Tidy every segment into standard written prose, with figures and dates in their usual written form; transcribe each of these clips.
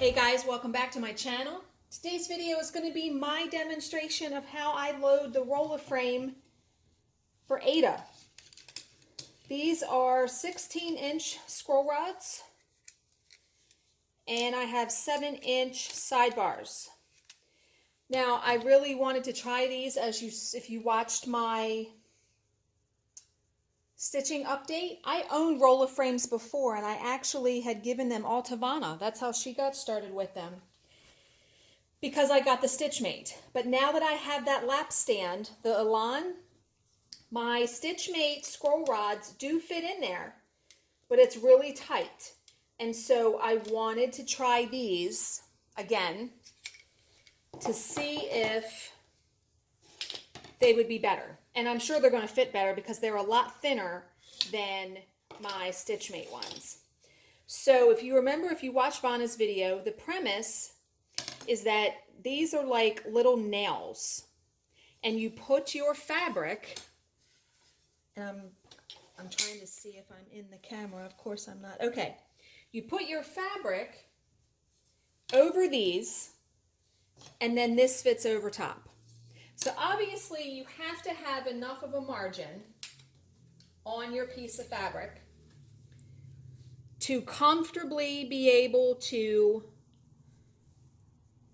Hey guys, welcome back to my channel. Today's video is going to be my demonstration of how I load the Rolaframe for Ada. These are 16-inch scroll rods and I have 7-inch sidebars. Now I really wanted to try these if you watched my stitching update. I owned Rolaframes before and I actually had given them all to Vanna. That's how she got started with them, because I got the Stitchmate. But now that I have that lap stand, the Elan, my Stitchmate scroll rods do fit in there, but it's really tight. And so I wanted to try these again to see if they would be better. And I'm sure they're going to fit better because they're a lot thinner than my Stitchmate ones. So if you remember, if you watch Vanna's video, the premise is that these are like little nails. And you put your fabric, and I'm trying to see if I'm in the camera. Of course I'm not. Okay. You put your fabric over these, and then this fits over top. So obviously you have to have enough of a margin on your piece of fabric to comfortably be able to,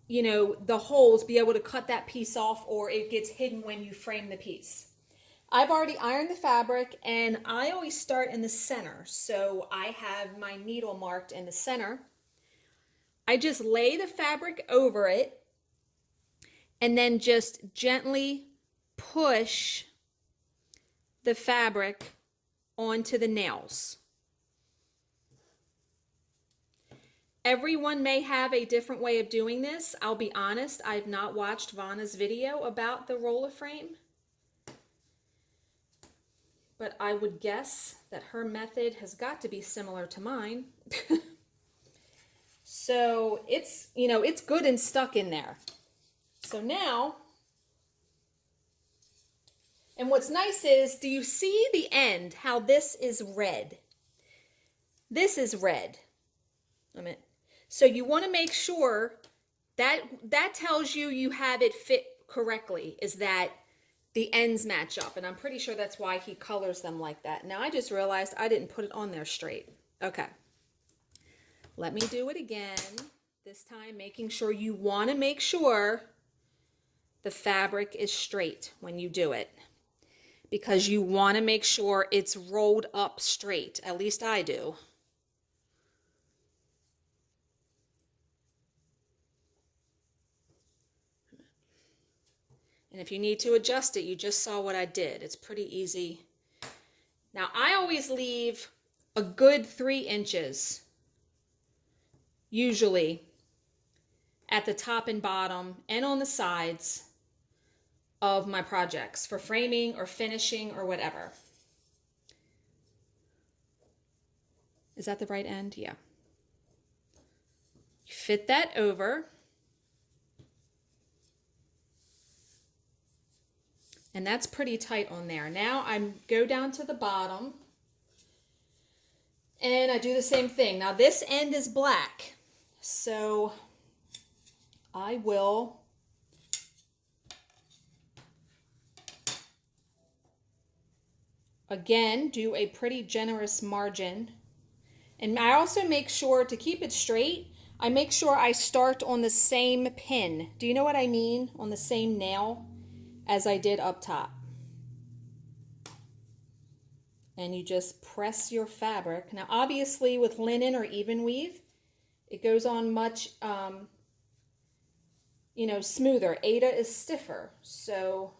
you know, the holes, be able to cut that piece off, or it gets hidden when you frame the piece. I've already ironed the fabric and I always start in the center. So I have my needle marked in the center. I just lay the fabric over it and then just gently push the fabric onto the nails. Everyone may have a different way of doing this. I'll be honest, I've not watched Vanna's video about the Rolaframe, but I would guess that her method has got to be similar to mine. So it's, you know, it's good and stuck in there. So now, and what's nice is, do you see the end, how this is red? This is red. So you want to make sure that that tells you you have it fit correctly, is that the ends match up. And I'm pretty sure that's why he colors them like that. Now I just realized I didn't put it on there straight. Okay. Let me do it again. This time making sure, you want to make sure the fabric is straight when you do it, because you want to make sure it's rolled up straight. At least I do. And if you need to adjust it, you just saw what I did. It's pretty easy. Now I always leave a good 3 inches, usually at the top and bottom and on the sides of my projects for framing or finishing or whatever. Is that the right end? Yeah. You fit that over. And that's pretty tight on there. Now I go down to the bottom and I do the same thing. Now this end is black, so I will again do a pretty generous margin. And I also make sure to keep it straight, I make sure I start on the same pin. Do you know what I mean? On the same nail as I did up top. And you just press your fabric. Now obviously with linen or even weave, it goes on much you know, smoother. Aida is stiffer, so,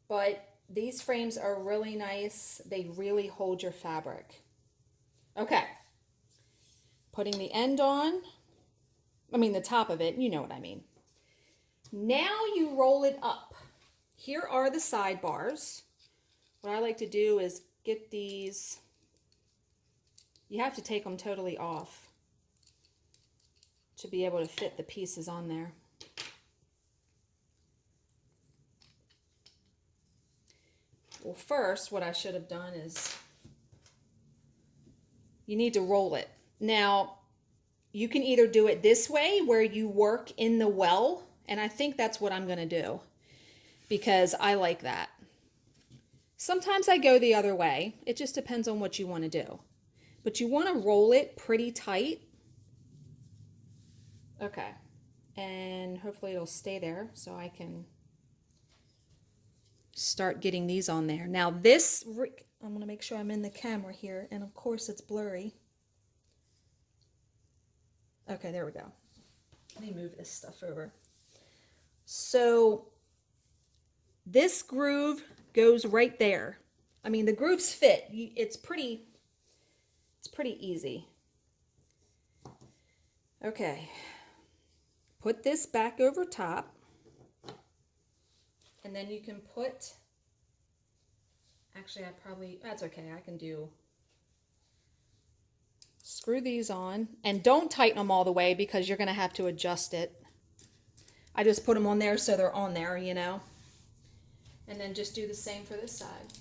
but these frames are really nice. They really hold your fabric. Okay, putting the end on, the top of it, you know what I mean. Now you roll it up. Here are the sidebars. What I like to do is get these, you have to take them totally off to be able to fit the pieces on there. Well, first, what I should have done is, you need to roll it. Now, you can either do it this way where you work in the well, and I think that's what I'm going to do because I like that. Sometimes I go the other way. It just depends on what you want to do. But you want to roll it pretty tight. Okay. And hopefully it'll stay there so I can start getting these on there. Now this, I'm going to make sure I'm in the camera here, and of course it's blurry. Okay, there we go. Let me move this stuff over. So this groove goes right there. I mean, the grooves fit. It's pretty easy. Okay. Put this back over top. And then you can put, actually that's okay. I can screw these on, and don't tighten them all the way because you're going to have to adjust it. I just put them on there so they're on there, you know. And then just do the same for this side.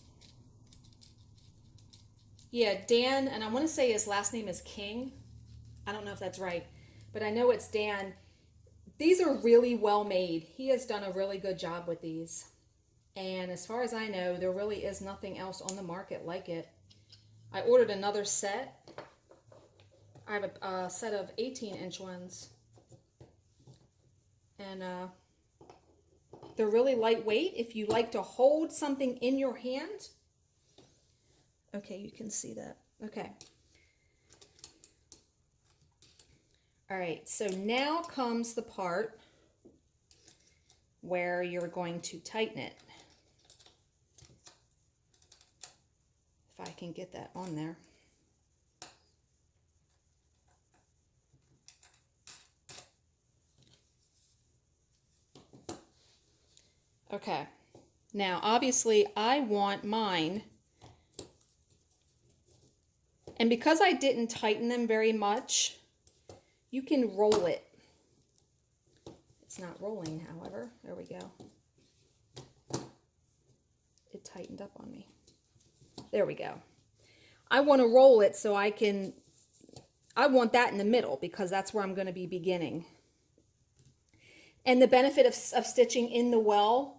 Yeah, Dan, and I want to say his last name is King. I don't know if that's right, but I know it's Dan. These are really well made. He has done a really good job with these. And as far as I know, there really is nothing else on the market like it. I ordered another set. I have a set of 18-inch ones. And they're really lightweight. If you like to hold something in your hand. Okay, you can see that. Okay. All right, so now comes the part where you're going to tighten it. If I can get that on there. Okay, now obviously I want mine, and because I didn't tighten them very much, you can roll it. It's not rolling, however. There we go. It tightened up on me. There we go. I want to roll it so I want that in the middle because that's where I'm going to be beginning. And the benefit of stitching in the well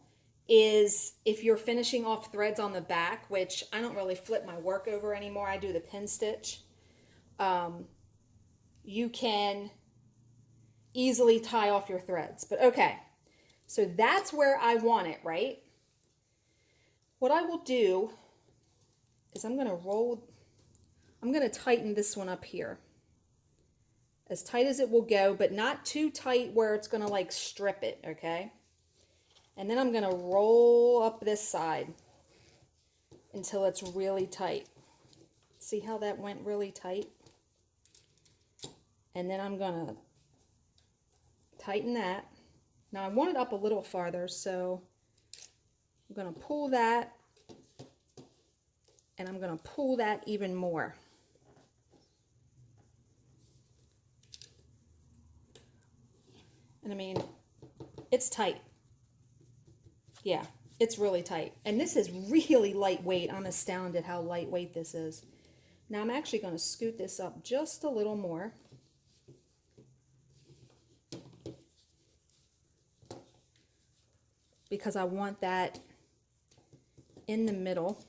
is if you're finishing off threads on the back, which I don't really flip my work over anymore, I do the pin stitch, you can easily tie off your threads. But okay, so that's where I want it, right? What I will do is I'm going to tighten this one up here. As tight as it will go, but not too tight where it's going to like strip it, okay? And then I'm going to roll up this side until it's really tight. See how that went really tight? And then I'm going to tighten that. Now I want it up a little farther, so I'm going to pull that, and I'm going to pull that even more. And I mean, it's tight. Yeah, it's really tight. And this is really lightweight. I'm astounded how lightweight this is. Now I'm actually going to scoot this up just a little more. Because I want that in the middle.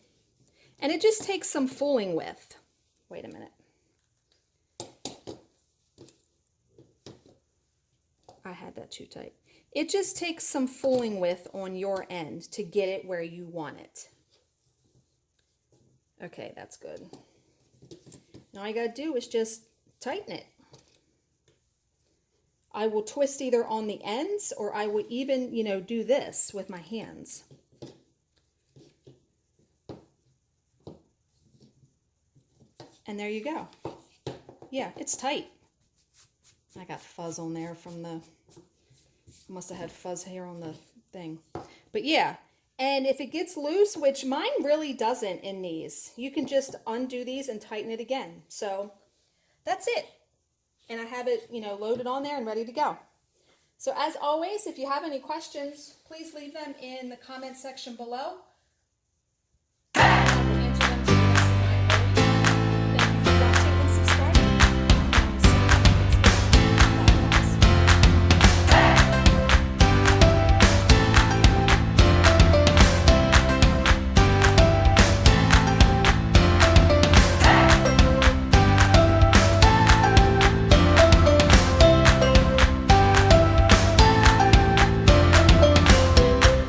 And it just takes some fooling with. Wait a minute. I had that too tight. It just takes some fooling with on your end to get it where you want it. Okay, that's good. Now all you gotta do is just tighten it. I will twist either on the ends, or I will even, you know, do this with my hands. And there you go. Yeah, it's tight. I got fuzz on there from the, must have had fuzz here on the thing. But yeah, and if it gets loose, which mine really doesn't in these, you can just undo these and tighten it again. So that's it. And I have it, you know, loaded on there and ready to go. So as always, if you have any questions, please leave them in the comment section below.